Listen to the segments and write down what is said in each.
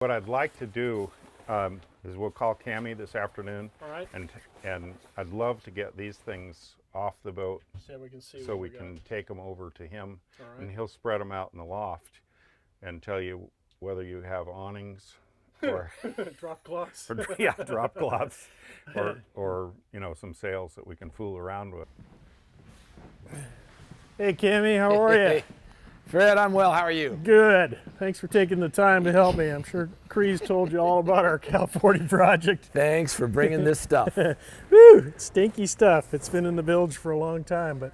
What I'd like to do is we'll call Cammie this afternoon. All right. And I'd love to get these things off the boat So we can see. so what we got. can take them over to him, All right. and he'll spread them out in the loft and tell you whether you have awnings or drop cloths. yeah, drop cloths or you know, some sails that we can fool around with. Hey, Cammie, how are you? Hey, Fred, I'm well. How are you? Good. Thanks for taking the time to help me. I'm sure Cree's told you all about our Cal 40 project. Thanks for bringing this stuff. Woo! Stinky stuff. It's been in the bilge for a long time, but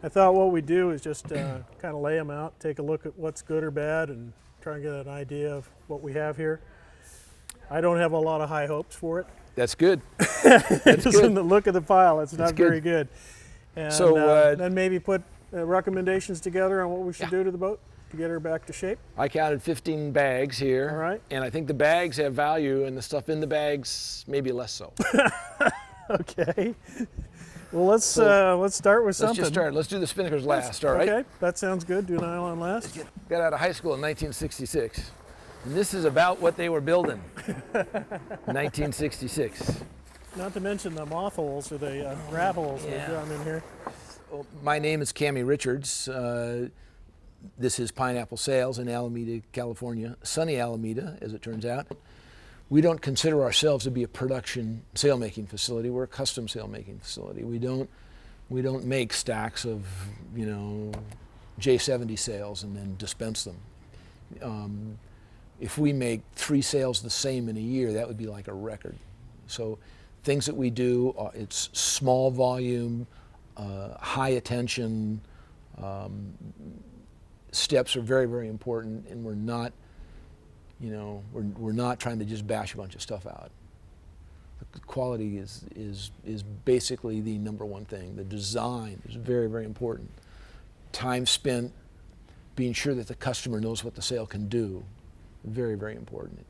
I thought what we do is just kind of lay them out, take a look at what's good or bad, and try and get an idea of what we have here. I don't have a lot of high hopes for it. That's good. Just in the look of the file, it's not very good. And So, then maybe put recommendations together on what we should do to the boat to get her back to shape. I counted 15 bags here. All right. And I think the bags have value, and the stuff in the bags maybe less so. Okay. Well, let's start with something. Let's just start. Let's do the spinnakers last. All right. Okay, that sounds good. Do nylon last. Got out of high school in 1966, and this is about what they were building. 1966. Not to mention the moth holes or the rat holes they've drawn in here. Well, my name is Cammie Richards. This is Pineapple Sails in Alameda, California. Sunny Alameda, as it turns out. We don't consider ourselves to be a production sail-making facility. We're a custom sail-making facility. We don't make stacks of, you know, J70 sails and then dispense them. If we make 3 sails the same in a year, that would be like a record. So things that we do, it's small volume, high attention. Steps are very, very important, and we're not, you know, we're not trying to just bash a bunch of stuff out. The quality is basically the number one thing. The design is very, very important. Time spent being sure that the customer knows what the sail can do, very, very important.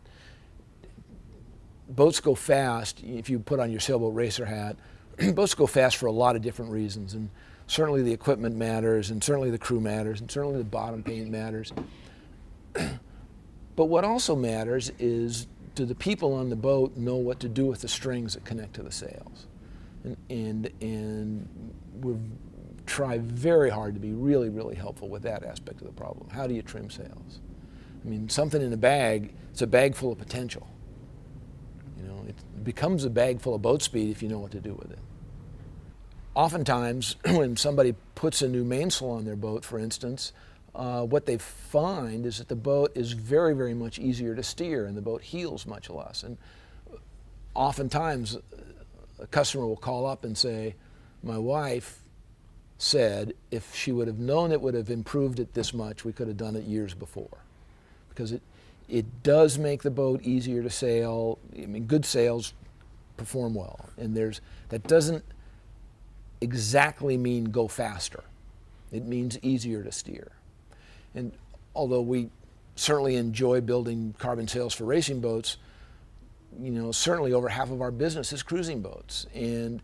Boats go fast if you put on your sailboat racer hat. Boats go fast for a lot of different reasons, and certainly the equipment matters, and certainly the crew matters, and certainly the bottom paint matters. But what also matters is, do the people on the boat know what to do with the strings that connect to the sails? And we've tried very hard to be really, really helpful with that aspect of the problem. How do you trim sails? I mean, something in a bag, it's a bag full of potential. You know, it becomes a bag full of boat speed if you know what to do with it. Oftentimes, when somebody puts a new mainsail on their boat, for instance, what they find is that the boat is very, very much easier to steer, and the boat heels much less. And oftentimes, a customer will call up and say, my wife said if she would have known it would have improved it this much, we could have done it years before. Because it does make the boat easier to sail. I mean, good sails perform well, and that doesn't exactly mean go faster. It means easier to steer. And although we certainly enjoy building carbon sails for racing boats, you know, certainly over half of our business is cruising boats, and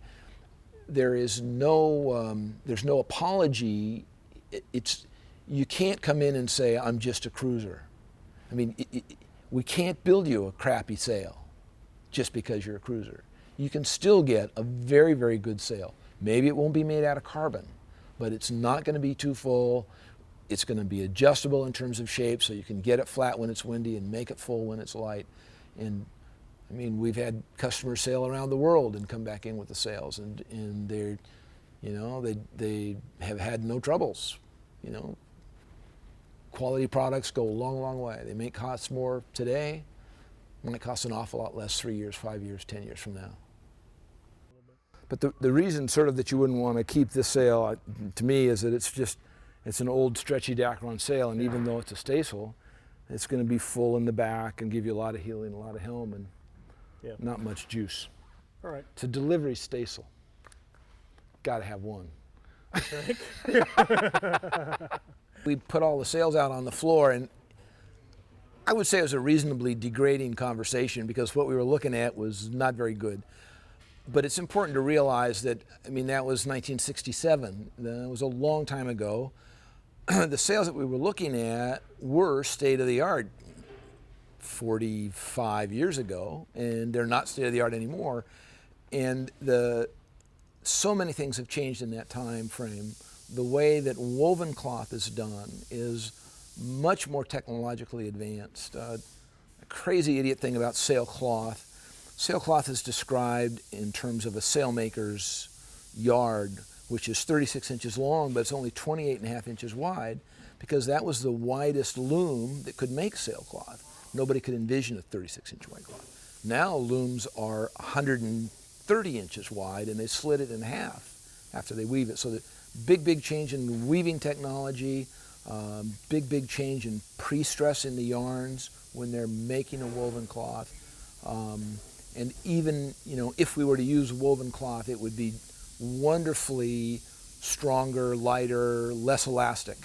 there's no apology. You can't come in and say I'm just a cruiser. I mean, we can't build you a crappy sail just because you're a cruiser. You can still get a very, very good sail. Maybe it won't be made out of carbon, but it's not going to be too full. It's going to be adjustable in terms of shape, so you can get it flat when it's windy and make it full when it's light. And I mean, we've had customers sail around the world and come back in with the sails, and they're, you know, they have had no troubles. You know, quality products go a long, long way. They may cost more today, might cost an awful lot less 3 years, 5 years, 10 years from now. But the reason sort of that you wouldn't want to keep this sail, to me, is that it's an old stretchy Dacron sail, and even though it's a staysail, it's going to be full in the back and give you a lot of heeling, a lot of helm, and not much juice. All right. It's a delivery staysail. Got to have one. We put all the sails out on the floor, and I would say it was a reasonably degrading conversation because what we were looking at was not very good. But it's important to realize that, I mean, that was 1967. That was a long time ago. The sails that we were looking at were state of the art. 45 years ago, and they're not state of the art anymore. And so many things have changed in that time frame. The way that woven cloth is done is much more technologically advanced. A crazy idiot thing about sailcloth. Sailcloth is described in terms of a sailmaker's yard, which is 36 inches long, but it's only 28.5 inches wide, because that was the widest loom that could make sailcloth. Nobody could envision a 36-inch wide cloth. Now looms are 130 inches wide, and they slit it in half after they weave it. So the big change in weaving technology, big change in pre-stressing the yarns when they're making a woven cloth. And even, if we were to use woven cloth, it would be wonderfully stronger, lighter, less elastic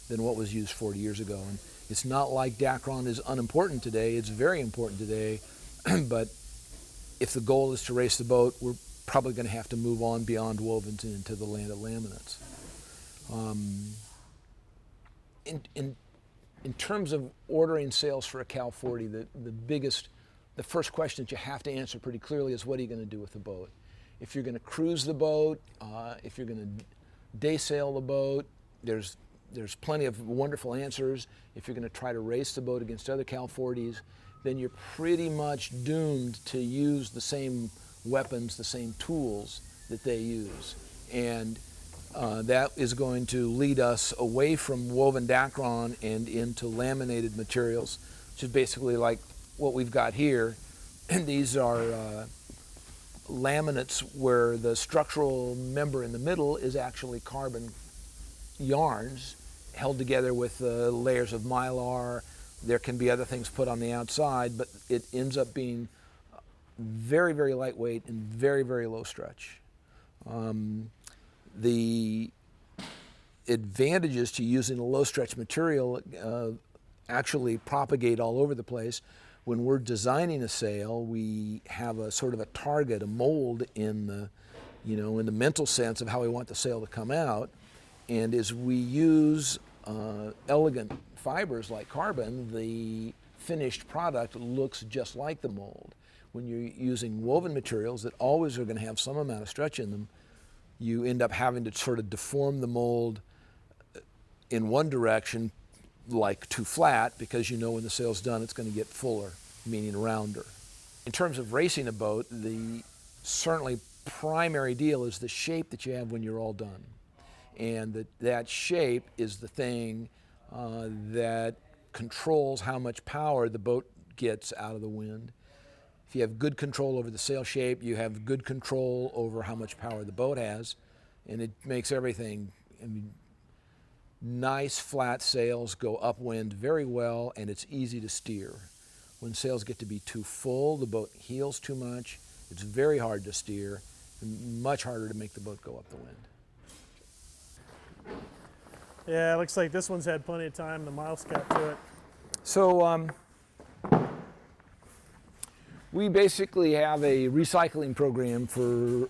than what was used 40 years ago. And it's not like Dacron is unimportant today. It's very important today. But if the goal is to race the boat, we're probably going to have to move on beyond wovens and into the land of laminates. In terms of ordering sails for a Cal 40, the first question that you have to answer pretty clearly is, what are you going to do with the boat? If you're going to cruise the boat, if you're going to day sail the boat, there's plenty of wonderful answers. If you're going to try to race the boat against other Cal 40s, then you're pretty much doomed to use the same weapons, the same tools that they use. And that is going to lead us away from woven Dacron and into laminated materials, which is basically like what we've got here. And these are laminates where the structural member in the middle is actually carbon yarns held together with layers of mylar. There can be other things put on the outside, but it ends up being very lightweight and very low stretch. The advantages to using a low stretch material actually propagate all over the place. When we're designing a sail, we have a sort of a target, a mold in the, in the mental sense of how we want the sail to come out. And as we use elegant fibers like carbon, the finished product looks just like the mold. When you're using woven materials that always are going to have some amount of stretch in them, you end up having to sort of deform the mold in one direction, like too flat, because when the sail's done it's going to get fuller, meaning rounder. In terms of racing a boat, the certainly primary deal is the shape that you have when you're all done. And that shape is the thing that controls how much power the boat gets out of the wind. If you have good control over the sail shape, you have good control over how much power the boat has, and it makes everything. Nice flat sails go upwind very well, and it's easy to steer. When sails get to be too full, the boat heels too much. It's very hard to steer, and much harder to make the boat go up the wind. Yeah, it looks like this one's had plenty of time. The mouse got to it. So we basically have a recycling program for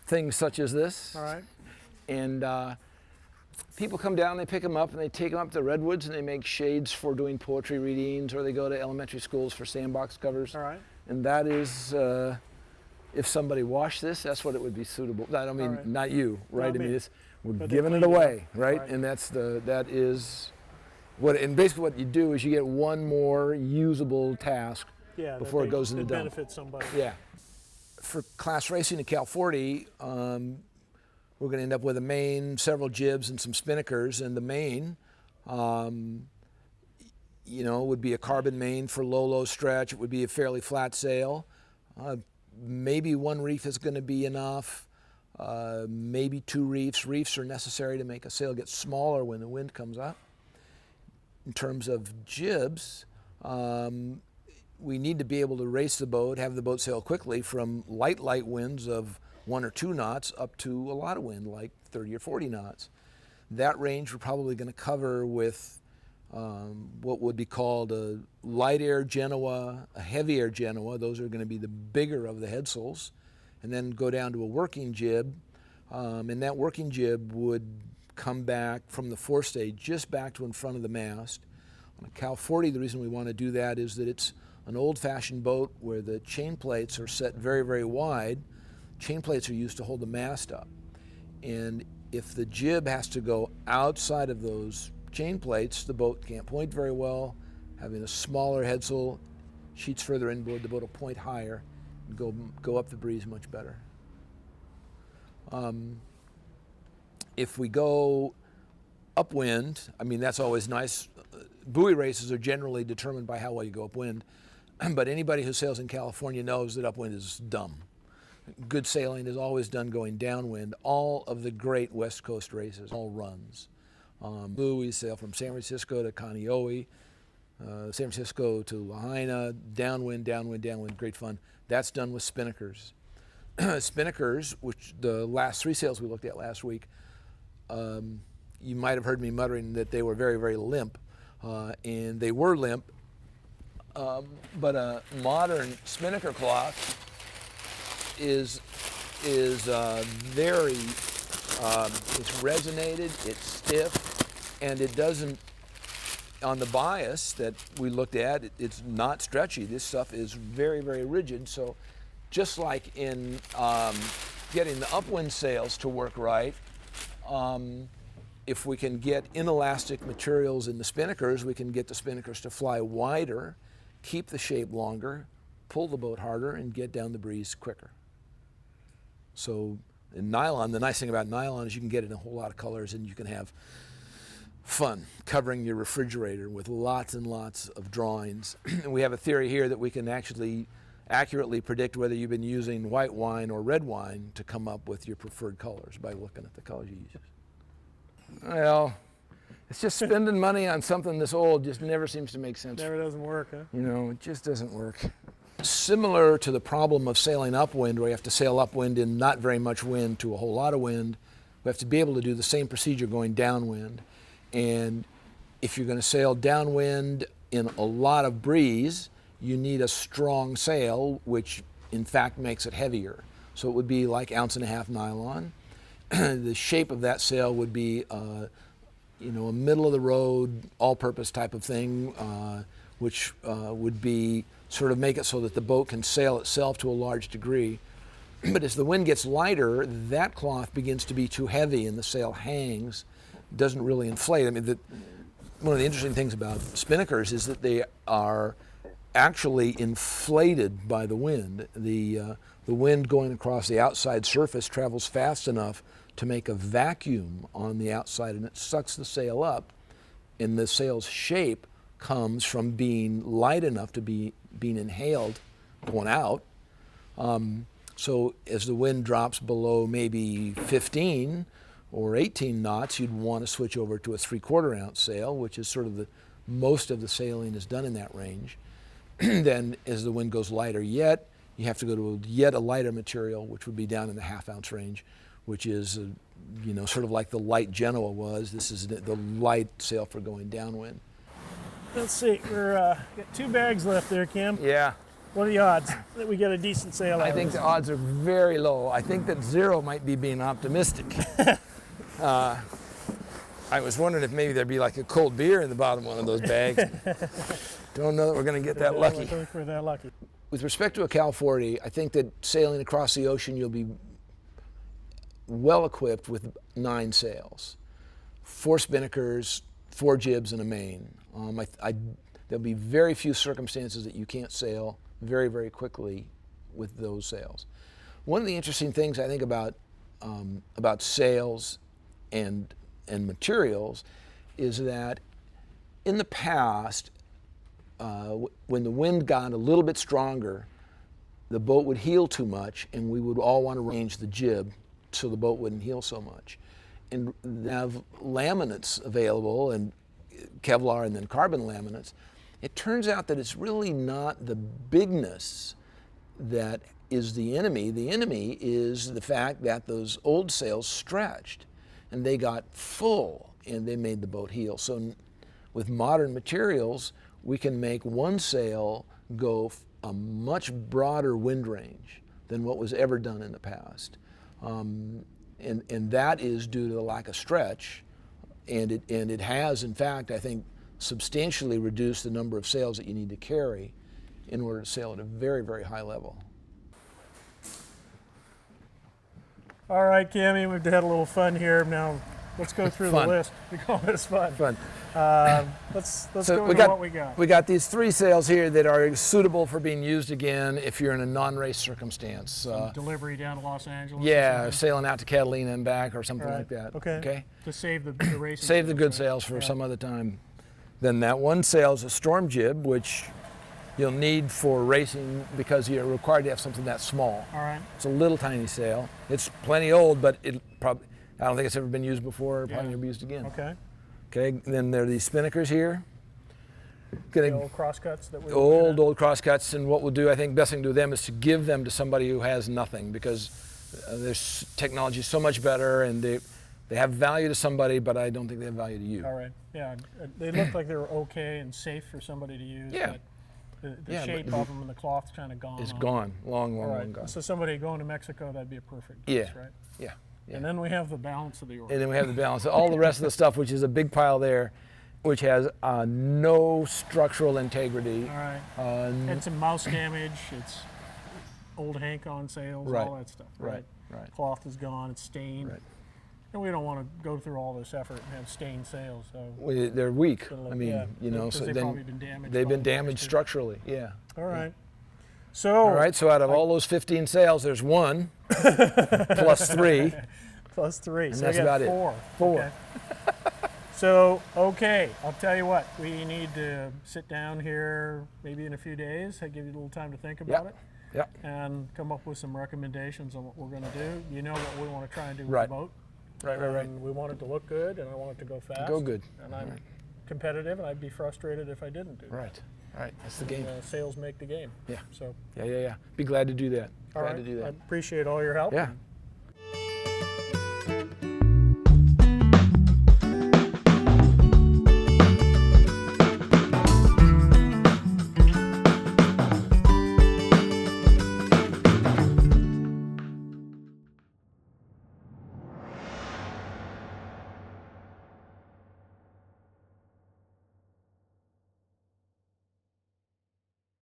things such as this. All right. And people come down, they pick them up, and they take them up to the redwoods, and they make shades for doing poetry readings, or they go to elementary schools for sandbox covers. All right. And that is, if somebody washed this, that's what it would be suitable. I don't mean, right. not you, right? Not I mean, me. we're But giving they it cleaned it away, up. right? Right. And that is what, and basically what you do is you get one more usable task Yeah, before it goes in the that dump. benefits somebody. Yeah. For class racing at Cal 40, we're going to end up with a main, several jibs, and some spinnakers. And the main, would be a carbon main for low stretch. It would be a fairly flat sail. Maybe one reef is going to be enough. Maybe two reefs. Reefs are necessary to make a sail get smaller when the wind comes up. In terms of jibs, we need to be able to race the boat, have the boat sail quickly from light winds of 1 or 2 knots up to a lot of wind, like 30 or 40 knots. That range we're probably going to cover with what would be called a light air Genoa, a heavy air Genoa. Those are going to be the bigger of the headsails. And then go down to a working jib. And that working jib would come back from the forestay just back to in front of the mast, On a Cal 40, the reason we want to do that is that it's an old-fashioned boat where the chain plates are set very, very wide. Chain plates are used to hold the mast up. And if the jib has to go outside of those chain plates, the boat can't point very well. Having a smaller headsail, sheets further inboard, the boat will point higher and go up the breeze much better. If we go upwind, I mean, that's always nice. Buoy races are generally determined by how well you go upwind, but anybody who sails in California knows that upwind is dumb. Good sailing is always done going downwind. All of the great West Coast races, all runs. We sail from San Francisco to Kaneohe, San Francisco to Lahaina, downwind, downwind, downwind, great fun. That's done with spinnakers. Spinnakers, which the last 3 sails we looked at last week, you might have heard me muttering that they were very, very limp, and they were limp, but a modern spinnaker cloth is very, it's resonated, it's stiff, and it doesn't, on the bias that we looked at, it's not stretchy. This stuff is very, very rigid. So just like in getting the upwind sails to work right, if we can get inelastic materials in the spinnakers, we can get the spinnakers to fly wider, keep the shape longer, pull the boat harder, and get down the breeze quicker. So in nylon, the nice thing about nylon is you can get it in a whole lot of colors, and you can have fun covering your refrigerator with lots and lots of drawings. And we have a theory here that we can actually accurately predict whether you've been using white wine or red wine to come up with your preferred colors by looking at the colors you use. Well, it's just spending money on something this old just never seems to make sense. Never doesn't work, huh? You know, it just doesn't work. Similar to the problem of sailing upwind, where you have to sail upwind in not very much wind to a whole lot of wind, we have to be able to do the same procedure going downwind. And if you're going to sail downwind in a lot of breeze, you need a strong sail, which in fact makes it heavier. So it would be like 1.5 ounce nylon. The shape of that sail would be, you know, a middle of the road, all-purpose type of thing, which would be sort of make it so that the boat can sail itself to a large degree. But as the wind gets lighter, that cloth begins to be too heavy and the sail hangs, doesn't really inflate. I mean, one of the interesting things about spinnakers is that they are actually inflated by the wind. The wind going across the outside surface travels fast enough to make a vacuum on the outside, and it sucks the sail up, and the sail's shape comes from being light enough to be being inhaled going out. So as the wind drops below maybe 15 or 18 knots, you'd want to switch over to a 3/4 ounce sail, which is sort of most of the sailing is done in that range. Then as the wind goes lighter yet, you have to go to yet a lighter material, which would be down in the 1/2 ounce range, which is, you know, sort of like the light Genoa was. This is the light sail for going downwind. Let's see, we're got 2 bags left there, Kim. Yeah. What are the odds that we get a decent sail out I of think this? the odds are very low. I think that 0 might be being optimistic. I was wondering if maybe there'd be like a cold beer in the bottom of one of those bags. Don't know that we're going to get that I lucky. don't think we're that lucky. With respect to a Cal 40, I think that sailing across the ocean, you'll be well equipped with 9 sails, 4 spinnakers, 4 jibs, and a main. There'll be very few circumstances that you can't sail very, very quickly with those sails. One of the interesting things I think about sails and materials is that in the past, when the wind got a little bit stronger, the boat would heel too much, and we would all want to change the jib so the boat wouldn't heel so much. And they have laminates available, and Kevlar and then carbon laminates. It turns out that it's really not the bigness that is the enemy. The enemy is the fact that those old sails stretched and they got full and they made the boat heel. So with modern materials, we can make one sail go a much broader wind range than what was ever done in the past. And that is due to the lack of stretch. And it has, in fact, I think, substantially reduce the number of sails that you need to carry in order to sail at a very, very high level. All right, Cammy, we've had a little fun here. Now let's go through the Fun. list. We call this fun. Fun. Let's So go we to got, what we got. we got these 3 sails here that are suitable for being used again if you're in a non-race circumstance. Delivery down to Los Angeles. or Yeah, something. sailing out to Catalina and back or something Right. like that. Okay. To save the racing. Save the good sails, sails for right? some other time. Then that one sail is a storm jib, which you'll need for racing because you're required to have something that small. All right. It's a little tiny sail. It's plenty old, but it probably, I don't think it's ever been used before, or probably Yeah. never be used again. Okay. Okay, and then there are these spinnakers here. The Gonna, old crosscuts that we old crosscuts, and what we'll do, I think best thing to do with them is to give them to somebody who has nothing, because there's technology so much better, and they have value to somebody, but I don't think they have value to you. All right. Yeah, they looked like they were okay and safe for somebody to use. Yeah. But the Yeah, but shape of them and the cloth's kind of gone. It's on. gone, long, All long, right. long gone. So somebody going to Mexico, that'd be a perfect Yeah. place, right? Yeah. And then we have the balance of the order. And then we have the balance. All the rest of the stuff, which is a big pile there, which has no structural integrity. All right. Uh, It's some mouse damage. It's old Hank on sails, Right. all that stuff. Right, right. Cloth is gone. It's stained. Right. And we don't want to go through all this effort and have stained sails. So They're weak. it'll- I mean, yeah, you know, because so they've then probably been damaged. they've by been the damaged moisture. structurally. Yeah. All right. So All right. So out of all those 15 sails, there's 1 plus 3. plus 3. And So that's we got about it. 4. 4. Okay. So, okay, I'll tell you what, we need to sit down here maybe in a few days. I give you a little time to think about it Yep. and come up with some recommendations on what we're going to do. You know what we want to try and do with Right. the boat. Right. And we want it to look good, and I want it to go fast. Go good. And I'm competitive, and I'd be frustrated if I didn't do Right. Right. That's the that. game. Sales make the game. Yeah. So, Yeah. Be glad to do that. all Glad right, to do I that. appreciate all your help. Yeah. and